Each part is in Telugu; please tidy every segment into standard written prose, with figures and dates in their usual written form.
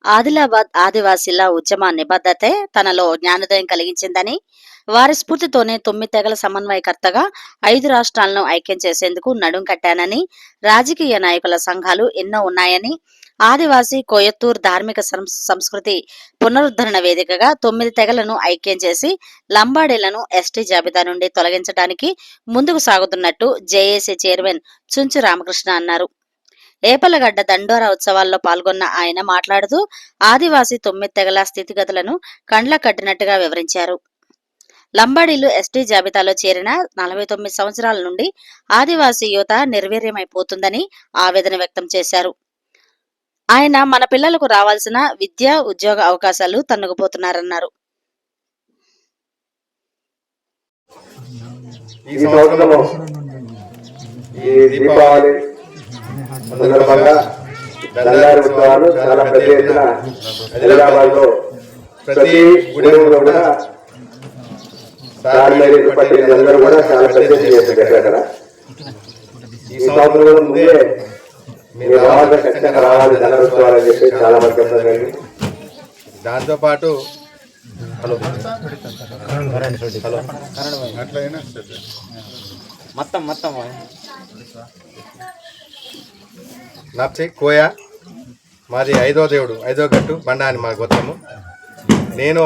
ఆదిలాబాద్ ఆదివాసీల ఉద్యమ నిబద్ధతే తనలో జ్ఞానోదయం కలిగించిందని, వారి స్ఫూర్తితోనే 9 తెగల సమన్వయకర్తగా 5 రాష్ట్రాలను ఐక్యం చేసేందుకు నడుం కట్టానని, రాజకీయ నాయకుల సంఘాలు ఎన్నో ఉన్నాయని, ఆదివాసీ కోయత్తూర్ ధార్మిక సంస్కృతి పునరుద్ధరణ వేదికగా 9 తెగలను ఐక్యం చేసి లంబాడీలను ఎస్టీ జాబితా నుండి తొలగించడానికి ముందుకు సాగుతున్నట్టు జేఏసీ చైర్మన్ చుంచు రామకృష్ణ అన్నారు. ఏపలగడ్డ దండోరా ఉత్సవాల్లో పాల్గొన్న ఆయన మాట్లాడుతూ ఆదివాసీ 9 తెగల స్థితిగతులను కండ్ల కట్టినట్టుగా వివరించారు. లంబాడీలు ఎస్టీ జాబితాలో చేరిన 49 సంవత్సరాల నుండి ఆదివాసీ యువత నిర్వీర్యమైపోతుందని ఆవేదన వ్యక్తం చేశారు. ఆయన మన పిల్లలకు రావాల్సిన విద్య, ఉద్యోగ అవకాశాలు తన్నుకుపోతున్నారన్నారు. సందర్భంగా దండారి ఉత్సవాలు చాలా పెద్ద ఎత్తున హైదరాబాద్ లో ప్రతి గుడిలో కూడా అందరూ కూడా చాలా పెద్ద ఎత్తున చేస్తారు అక్కడ. ఈ సంవత్సరం ముందే మీరు రావాలి, ఖచ్చితంగా రావాలి దండారి ఉత్సవాలు అని చెప్పి చాలా మంది చెప్తారు. దాంతోపాటు హలో అట్లయినా మొత్తం నా పేరు కోయ, మాది 5వ దేవుడు 5వ గట్టు బండా అని మా గొత్తము. నేను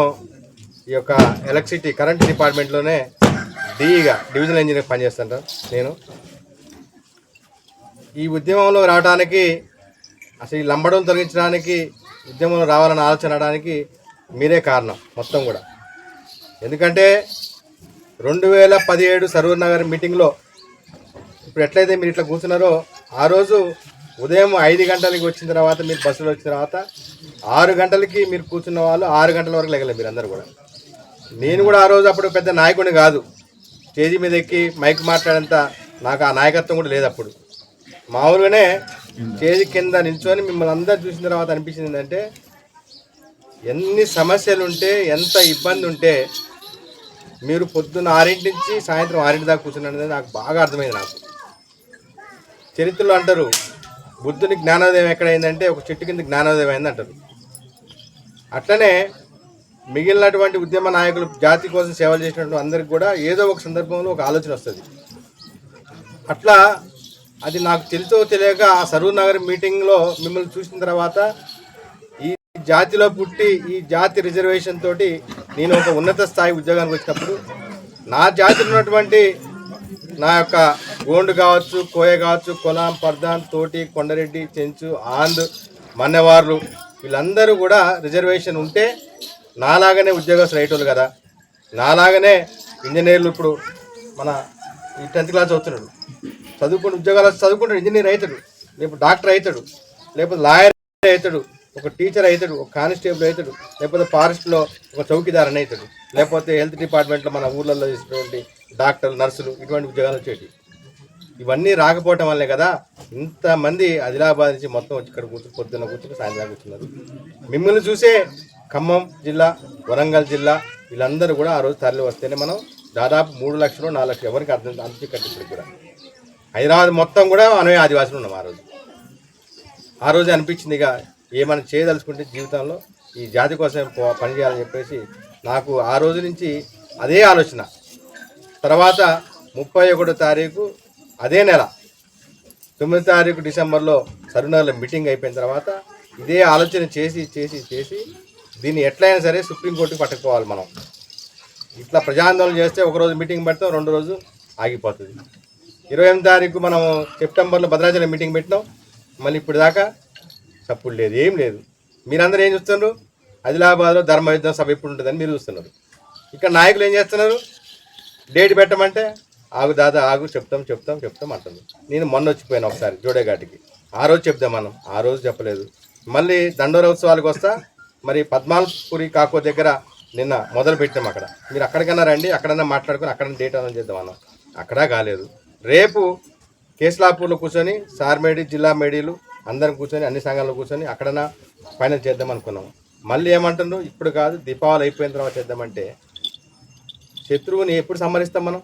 ఈ యొక్క ఎలక్ట్రిసిటీ కరెంట్ డిపార్ట్మెంట్లోనే డిఈగా డివిజనల్ ఇంజనీర్ పనిచేస్తుంటాను. నేను ఈ ఉద్యమంలో రావడానికి, అసలు ఈ లంబడం తొలగించడానికి ఉద్యమంలో రావాలని ఆలోచన రావడానికి మీరే కారణం మొత్తం కూడా. ఎందుకంటే 2017 సరూర్ నగర్ మీటింగ్లో ఇప్పుడు ఎట్లయితే మీరు ఇట్లా కూర్చున్నారో, ఆ రోజు ఉదయం 5 గంటలకి వచ్చిన తర్వాత, మీరు బస్సులో వచ్చిన తర్వాత 6 గంటలకి మీరు కూర్చున్న వాళ్ళు 6 గంటల వరకు లేగలేదు మీరు అందరూ కూడా. నేను కూడా ఆ రోజు అప్పుడు పెద్ద నాయకుడిని కాదు, స్టేజీ మీద ఎక్కి మైక్ మాట్లాడేంత నాకు ఆ నాయకత్వం కూడా లేదు. అప్పుడు మామూలుగానే స్టేజీ కింద నిల్చొని మిమ్మల్ని అందరూ చూసిన తర్వాత అనిపించింది ఏంటంటే, ఎన్ని సమస్యలు ఉంటే, ఎంత ఇబ్బంది ఉంటే మీరు పొద్దున్న 6 నుంచి సాయంత్రం 6 దాకా కూర్చున్నది నాకు బాగా అర్థమైంది. నాకు చరిత్రలో అంటారు, బుద్ధుని జ్ఞానోదయం ఎక్కడైందంటే ఒక చెట్టు కింద జ్ఞానోదయం అయింది అంటారు. అట్లనే మిగిలినటువంటి ఉద్యమ నాయకులు, జాతి కోసం సేవలు చేసినటువంటి అందరికి కూడా ఏదో ఒక సందర్భంలో ఒక ఆలోచన వస్తుంది. అట్లా అది నాకు తెలుసో తెలియక ఆ సరూర్ నగర్ మీటింగ్లో మిమ్మల్ని చూసిన తర్వాత, ఈ జాతిలో పుట్టి ఈ జాతి రిజర్వేషన్ తోటి నేను ఒక ఉన్నత స్థాయి ఉద్యోగానికి వచ్చినప్పుడు, నా జాతిలో ఉన్నటువంటి నా యొక్క గోండు కావచ్చు, కోయ కావచ్చు, కొలాం, పర్దాన్, తోటి, కొండరెడ్డి, చెంచు, ఆంద్, మన్నెవార్లు వీళ్ళందరూ కూడా రిజర్వేషన్ ఉంటే నాలాగనే ఉద్యోగస్తులు అయ్యేటోళ్ళు కదా. నాలాగనే ఇంజనీర్లు, ఇప్పుడు మన ఈ 10th క్లాస్ చదువుతున్నాడు, ఉద్యోగాలు చదువుకుంటాడు, ఇంజనీర్ అవుతాడు, లేకపోతే డాక్టర్ అవుతాడు, లేకపోతే లాయర్ అవుతాడు, ఒక టీచర్ అవుతాడు, ఒక కానిస్టేబుల్ అవుతాడు, లేకపోతే ఫారెస్ట్లో ఒక చౌకీదార్ అని అవుతాడు, లేకపోతే హెల్త్ డిపార్ట్మెంట్లో మన ఊర్లలో చేసినటువంటి డాక్టర్లు, నర్సులు ఇటువంటి ఉద్యోగాలు వచ్చేటి. ఇవన్నీ రాకపోవటం వల్లే కదా ఇంతమంది ఆదిలాబాద్ నుంచి మొత్తం వచ్చి ఇక్కడ కూర్చుని పొద్దున్న కూర్చుని సాయంత్రం కూర్చున్నారు. మిమ్మల్ని చూసే ఖమ్మం జిల్లా, వరంగల్ జిల్లా వీళ్ళందరూ కూడా ఆ రోజు తరలి వస్తేనే మనం దాదాపు 3 లక్షలు 4 లక్షలు ఎవరికి అంత కట్టి కూడా హైదరాబాద్ మొత్తం కూడా మనమే ఆదివాసులు ఉన్నాం. ఆ రోజు అనిపించింది, ఇక ఏమైనా చేయదలుచుకుంటే జీవితంలో ఈ జాతి కోసం పనిచేయాలని చెప్పేసి నాకు ఆ రోజు నుంచి అదే ఆలోచన. తర్వాత 31వ తారీఖు అదే నెల 9వ తారీఖు డిసెంబర్లో సరూనగర్లో మీటింగ్ అయిపోయిన తర్వాత ఇదే ఆలోచన చేసి దీన్ని ఎట్లయినా సరే సుప్రీంకోర్టుకి పట్టుకోవాలి మనం. ఇట్లా ప్రజాందోళన చేస్తే ఒకరోజు మీటింగ్ పెడతాం, 2 రోజు ఆగిపోతుంది. 28వ తారీఖు మనం సెప్టెంబర్లో భద్రాచలం మీటింగ్ పెట్టినాం, మళ్ళీ ఇప్పుడు దాకా చప్పుడు లేదు, ఏం లేదు. మీరందరూ ఏం చూస్తున్నారు, ఆదిలాబాద్లో ధర్మయుద్ధం సభ ఎప్పుడు ఉంటుందని మీరు చూస్తున్నారు. ఇక్కడ నాయకులు ఏం చేస్తున్నారు, డేట్ పెట్టమంటే ఆగు దాదా ఆగు, చెప్తాం అంటుంది. నేను మొన్న వచ్చిపోయాను ఒకసారి జోడేఘాటికి, ఆ రోజు చెప్దాం మనం, ఆ రోజు చెప్పలేదు. మళ్ళీ దండోరా ఉత్సవాలకు వస్తా, మరి పద్మాల్పురి కాకో దగ్గర నిన్న మొదలు పెట్టాం. అక్కడ మీరు అక్కడికన్నా రండి, అక్కడన్నా మాట్లాడుకుని అక్కడ డేట్ అనౌన్స్ చేద్దాం అన్నాం, అక్కడా కాలేదు. రేపు కేస్లాపూర్లో కూర్చొని సార్మేడి, జిల్లా మేడీలు అందరం కూర్చొని అన్ని సంఘాల్లో కూర్చొని అక్కడన్నా ఫైనల్ చేద్దాం అనుకున్నాం. మళ్ళీ ఏమంటున్నారు, ఇప్పుడు కాదు దీపావళి అయిపోయిన తర్వాత చేద్దామంటే, శత్రువుని ఎప్పుడు సంహరిస్తాం మనం,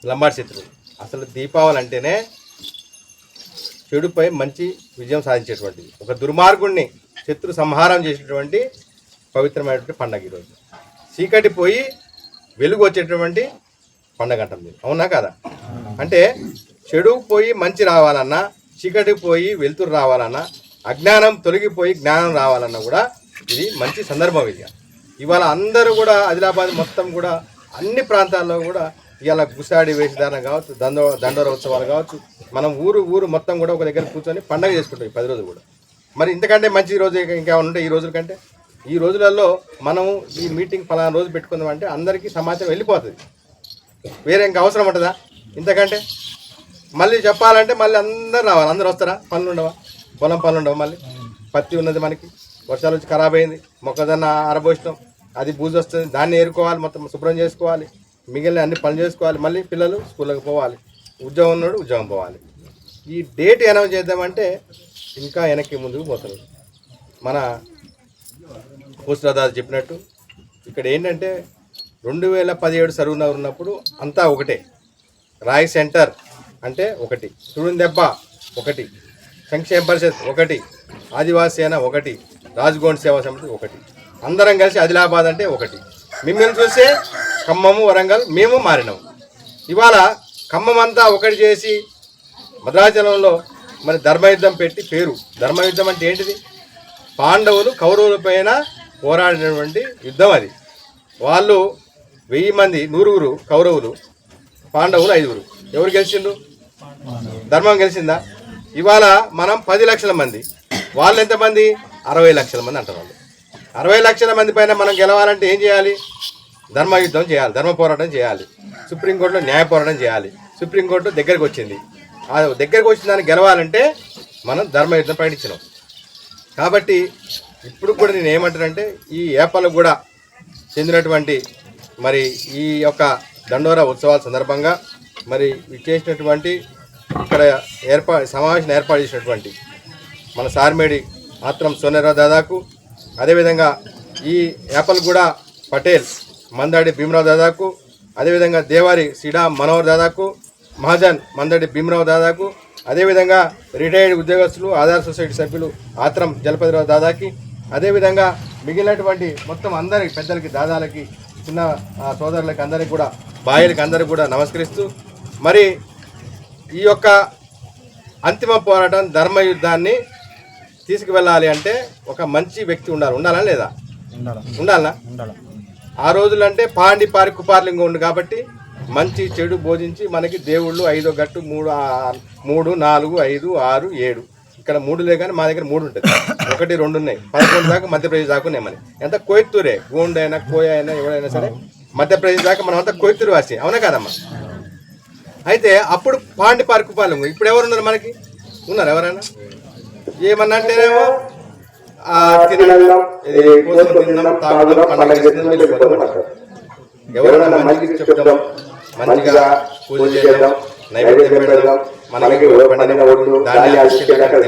లంబాడి శత్రువు. అసలు దీపావళి అంటేనే చెడుపై మంచి విజయం సాధించేటువంటిది. ఒక దుర్మార్గుణ్ణి శత్రు సంహారం చేసినటువంటి పవిత్రమైనటువంటి పండగ ఈరోజు. చీకటి పోయి వెలుగు వచ్చేటువంటి పండగ అంటాం మీరు, అవునా కదా? అంటే చెడు పోయి మంచి రావాలన్నా, చీకటి పోయి వెలుతురు రావాలన్నా, అజ్ఞానం తొలగిపోయి జ్ఞానం రావాలన్నా కూడా ఇది మంచి సందర్భం. ఇది ఇవాళ అందరూ కూడా ఆదిలాబాద్ మొత్తం కూడా అన్ని ప్రాంతాల్లో కూడా ఇవాళ గుసాడి వేషధారణ కావచ్చు, దండోర ఉత్సవాలు కావచ్చు, మనం ఊరు మొత్తం కూడా ఒక దగ్గర కూర్చొని పండగ చేసుకుంటాం ఈ 10 రోజులు కూడా. మరి ఇంతకంటే మంచి రోజు ఇంకేమైనా ఉంటాయి ఈ రోజుల కంటే? ఈ రోజులలో మనం ఈ మీటింగ్ ఫలానా రోజు పెట్టుకుందాం అంటే అందరికీ సమాచారం వెళ్ళిపోతుంది. వేరే ఇంకా అవసరం ఉంటుందా ఇంతకంటే? మళ్ళీ చెప్పాలంటే మళ్ళీ అందరూ రావాలి. అందరూ వస్తారా? పనులు ఉండవా? పొలం పనులు ఉండవు. మళ్ళీ పత్తి ఉన్నది, మనకి వర్షాలు వచ్చి ఖరాబ్ అయింది, మొక్కజొన్న ఆరబోసినాం, అది బూజు వస్తుంది, దాన్ని ఏరుకోవాలి, మొత్తం శుభ్రం చేసుకోవాలి, మిగిలిన అన్ని పనులు చేసుకోవాలి, మళ్ళీ పిల్లలు స్కూళ్ళకి పోవాలి, ఉద్యోగం ఉన్నాడు ఉద్యోగం పోవాలి. ఈ డేట్ అనౌన్స్ చేద్దామంటే ఇంకా వెనక్కి ముందుకు పోతారు. మన పోస్టుదారు చెప్పినట్టు ఇక్కడ ఏంటంటే 2017 సర్వనగర్ ఉన్నప్పుడు అంతా ఒకటే, రాయ్ సెంటర్ అంటే ఒకటి, తుడుం దెబ్బ ఒకటి, సంక్షేమ పరిషత్ ఒకటి, ఆదివాసీ సేన ఒకటి, రాజ్గోండ్ సేవా సమితి ఒకటి, అందరం కలిసి ఆదిలాబాద్ అంటే ఒకటి. మిమ్మల్ని చూస్తే ఖమ్మము వరంగల్ మేము మారినాము. ఇవాళ ఖమ్మం అంతా ఒకటి చేసి భద్రాచలంలో మరి ధర్మయుద్ధం పెట్టి పేరు. ధర్మయుద్ధం అంటే ఏంటిది? పాండవులు కౌరవుల పైన పోరాడినటువంటి యుద్ధం అది. వాళ్ళు 1000 మంది, 100 కౌరవులు, పాండవులు 5. ఎవరు గెలిచిండ్రు? ధర్మం గెలిచిందా? ఇవాళ మనం 10 లక్షల మంది, వాళ్ళు ఎంతమంది? 60 లక్షల మంది అంటారు. వాళ్ళు 60 లక్షల మంది పైన మనం గెలవాలంటే ఏం చేయాలి? ధర్మయుద్ధం చేయాలి, ధర్మ పోరాటం చేయాలి, సుప్రీంకోర్టులో న్యాయ పోరాటం చేయాలి. సుప్రీంకోర్టు దగ్గరికి వచ్చింది, ఆ దగ్గరికి వచ్చిన దాన్ని గెలవాలంటే మనం ధర్మయుద్ధం ప్రకటించినాం. కాబట్టి ఇప్పుడు కూడా నేను ఏమంటానంటే ఈ ఏపలకు కూడా చెందినటువంటి మరి ఈ యొక్క దండోరా ఉత్సవాల సందర్భంగా మరి చేసినటువంటి ఇక్కడ సమావేశం ఏర్పాటు చేసినటువంటి మన సార్మేడి ఆత్రం సోనేరావు దాదాకు, అదేవిధంగా ఈ యాపల్గూడ పటేల్ మందాడి భీమరావు దాదాకు, అదేవిధంగా దేవారి సిడా మనోహర్ దాదాకు, మహాజన్ మందడి భీమరావు దాదాకు, అదేవిధంగా రిటైర్డ్ ఉద్యోగస్తులు ఆధార్ సొసైటీ సభ్యులు ఆత్రం జలపతిరావు దాదాకి, అదేవిధంగా మిగిలినటువంటి మొత్తం అందరికి పెద్దలకి, దాదాలకి, చిన్న సోదరులకి, అందరికి కూడా బాయిలకి అందరికి కూడా నమస్కరిస్తూ మరి ఈ యొక్క అంతిమ పోరాటం ధర్మయుద్ధాన్ని తీసుకువెళ్ళాలి అంటే ఒక మంచి వ్యక్తి ఉండాలా లేదా? ఉండాలనా? ఆ రోజులంటే పాండి పారి కుపార్లింగం ఉంది కాబట్టి మంచి చెడు బోధించి మనకి దేవుళ్ళు 5వ గట్టు 3, 4, 5, 6, 7 ఇక్కడ 3 లే కానీ మా దగ్గర 3 ఉంటుంది. 1, 2 ఉన్నాయి, 11 దాకా మధ్యప్రదేశ్ దాకా ఉన్నాయి. మన ఎంత కోయత్తూరే, గోండ్ అయినా కోయ అయినా ఎవరైనా సరే మధ్యప్రదేశ్ దాకా మనం అంతా కోయత్తూరు వాసి, అవునా కాదమ్మా? అయితే అప్పుడు పాండి పారి కుపార్లింగం. ఇప్పుడు ఎవరున్నారు మనకి? ఉన్నారు ఎవరైనా? ఏమన్నా అంటేనేమో ఎవరైనా మంచిగా చెప్తాం, మంచిగా పూజ చేద్దాం, నైవేద్యం పెడదాం, మనకి పండిన ఒడ్లు ధాన్యాలు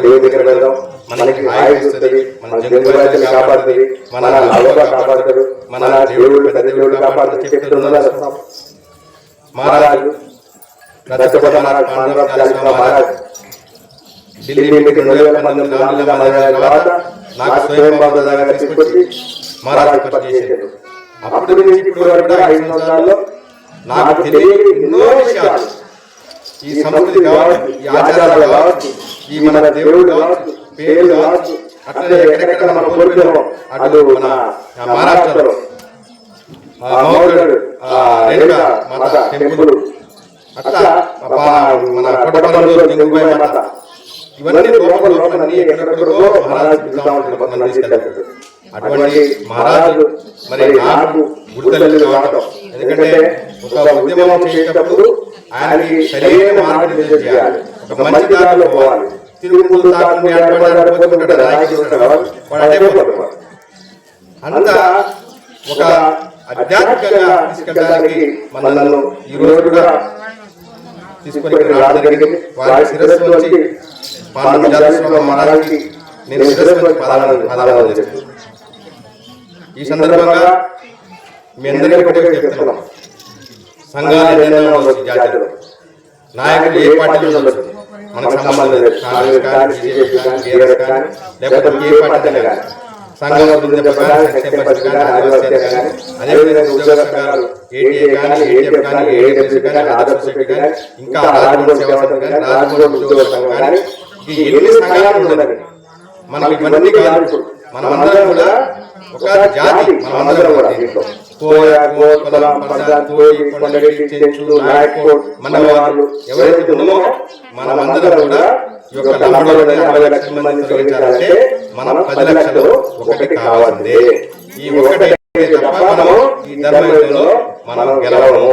దేవుడి దగ్గర పెడదాం, మనకి ఆయుష్ ఇస్తుంది, మన జంతువులను కాపాడుతుంది, మన అవగా కాపాడుతాడు, మన దేవుడు పెద్ద దేవుడు కాపాడుతూ చెప్తున్నారు మహారాజు మహారాజ్. ఢిల్లీ మీటింగ్ 2019 తర్వాత నాకు స్వయం బాబు దగ్గర తీసుకొచ్చి మహారాజు చేశాడు. అప్పుడు నుంచి ఇప్పుడు వరకు కూడా 5 సంవత్సరాల్లో నాకు తెలియని ఎన్నో విషయాలు, ఈ సంస్కృతి కావచ్చు, ఈ ఆచారాలు కావచ్చు, ఈ మన దేవుడు కావచ్చు, పేరు కావచ్చు, అట్లనే ఎక్కడెక్కడ మన కోరుకున్నామో అటు మన మహారాష్ట్రలో రేణుకా మాత టెంపుల్, అట్లా మన కొట్టపల్లిలో లింగంబాయి మాత, ఇవన్నీ లోపల ఎక్కడెక్కడో మహారాజు. అటువంటి మహారాజు మరి నాకు గుర్తులు కావటం, ఎందుకంటే ఒక ఉద్యమం చేసేటప్పుడు ఆయనకి సరైన మార్గదర్శనం చేయాలి, ఒక మంచి దారిలో పోవాలి. తిరుగుతూ అంతా ఒక ఆధ్యాత్మికంగా తీసుకెళ్ళడానికి మనల్ని ఈ రోజు కూడా తీసుకొని రావడం జరిగింది. వారి శిరస్సు నుంచి మహారాజుకి నేను శిరస్సు పాదాలు చెప్తున్నాను. ఈ సందర్భంగా మీ అందరికీ ఒకటే చెప్తున్నాం, సంఘాలు ఏదైనా ఉండొచ్చు, జాతీయులు నాయకులు ఏ పార్టీలో ఉండొచ్చు, మనకు సంబంధం లేదు. కాంగ్రెస్ కానీ, బీజేపీ కానీ, టీఆర్ఎస్ కానీ, లేకపోతే ఏ పార్టీ కానీ, సంఘం అభివృద్ధి ప్రకారం సంక్షేమ పరిస్థితి కానీ, ఆదివాసీ కానీ, అదేవిధంగా ఉద్యోగ సంఘాలు ఏటీఏ కానీ, ఏటీఎఫ్ కానీ, ఏడబ్ల్యూసీ కానీ, ఆదర్శ సొసైటీ కానీ, ఇంకా రాజభవన్ సేవా సంఘం కానీ, రాజభవన్ ఉద్యోగ సంఘం కానీ, ఈ ఎన్ని సంఘాలు ఉన్నది మనకి ఇవన్నీ కాదు. మనమందరం కూడా ఒక జాతి, మనమందరం కూడా దీంట్లో కోయ, కోలం, పరదా, కోయి, కొండరెడ్డి, చెంచు, నాయక్, మనవాళ్ళు ఎవరైతే ఉన్నామో మనమందరం కూడా ఈ యొక్క లంబాడోళ్ళని 60 లక్షల మంది తొలగించాలంటే మనం 10 లక్షలు ఒకటి కావాల్సిందే. ఈ ఒకటి తప్ప మనము ఈ ధర్మ యుద్ధంలో మనం గెలవము.